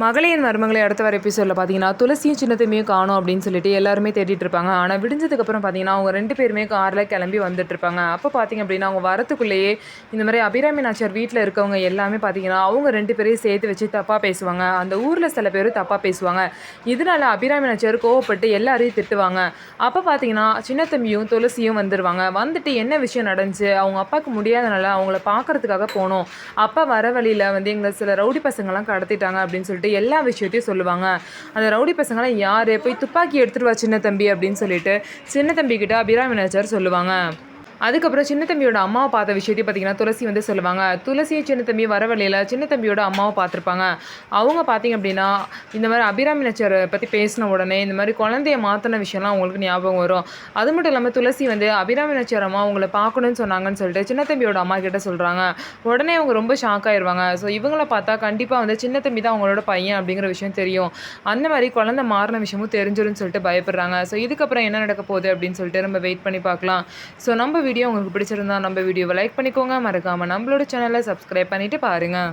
மகளின் மருமகளை அடுத்த வர எபிசோடில் பார்த்தீங்கன்னா துளசியும் சின்னத்தையும் காணும் அப்படின்னு சொல்லிட்டு எல்லாருமே தேடிட்டு இருப்பாங்க. ஆனால் விடிஞ்சதுக்கப்புறம் பார்த்தீங்கன்னா அவங்க 2 பேருமே காரில் கிளம்பி வந்துட்டு இருப்பாங்க. அப்போ பார்த்தீங்க அப்படின்னா அவங்க வரத்துக்குள்ளேயே இந்த மாதிரி அபிராமி நாச்சியார் வீட்டில் இருக்கவங்க எல்லாமே பார்த்தீங்கன்னா அவங்க 2 பேரையும் சேர்த்து வச்சு தப்பாக பேசுவாங்க. அந்த ஊரில் சில பேர் தப்பாக பேசுவாங்க. இதனால அபிராமி நாச்சியார் கோவப்பட்டு எல்லாரையும் திட்டுவாங்க. அப்போ பார்த்தீங்கன்னா சின்னத்தம்பியும் துளசியும் வந்துடுவாங்க. வந்துட்டு என்ன விஷயம் நடந்துச்சு, அவங்க அப்பாவுக்கு முடியாதனால அவங்கள பார்க்கறதுக்காக போனோம். அப்போ வர வழியில் வந்து எங்களை சில ரவுடி பசங்கள்லாம் கடத்திட்டாங்க அப்படின்னு சொல்லிட்டு எல்லா விஷயத்தையும் சொல்லுவாங்க. அந்த ரவுடி பசங்களாம் யார், போய் துப்பாக்கி எடுத்துகிட்டு வா சின்ன தம்பி அப்படின்னு சொல்லிட்டு சின்ன தம்பிக்கிட்ட அபிராமி நாச்சியார் சொல்லுவாங்க. அதுக்கப்புறம் சின்ன தம்பியோட அம்மாவை பார்த்த விஷயத்தையும் பார்த்தீங்கன்னா துளசி வந்து சொல்லுவாங்க. துளசியும் சின்ன தம்பி வர வழியில் சின்ன தம்பியோட அம்மாவை பார்த்துருப்பாங்க. அவங்க பார்த்தீங்க அப்படின்னா இந்த மாதிரி அபிராமி நாச்சியாரை பற்றி பேசின உடனே இந்த மாதிரி குழந்தைய மாற்றின விஷயம்லாம் அவங்களுக்கு ஞாபகம் வரும். அது மட்டும் இல்லாமல் துளசி வந்து அபிராமி நாச்சியார் அம்மா அவங்கள பார்க்கணுன்னு சொன்னாங்கன்னு சொல்லிட்டு சின்ன தம்பியோட அம்மா கிட்ட சொல்கிறாங்க. உடனே அவங்க ரொம்ப ஷாக் ஆயிடுவாங்க. ஸோ இவங்கள பார்த்தா கண்டிப்பாக வந்து சின்ன தம்பி தான் அவங்களோட பையன் அப்படிங்கிற விஷயம் தெரியும். அந்த மாதிரி குழந்தை மாறின விஷயமும் தெரிஞ்சிரும்னு சொல்லிட்டு பயப்படுறாங்க. ஸோ இதுக்கப்புறம் என்ன நடக்க போகுது அப்படின்னு சொல்லிட்டு நம்ம வெயிட் பண்ணி பார்க்கலாம். ஸோ நம்ம வீடியோ உங்களுக்கு பிடிச்சிருந்தா நம்ம வீடியோவை லைக் பண்ணிக்கோங்க. மறக்காமல் நம்மளோட சேனலை சப்ஸ்கிரைப் பண்ணிவிட்டு பாருங்கள்.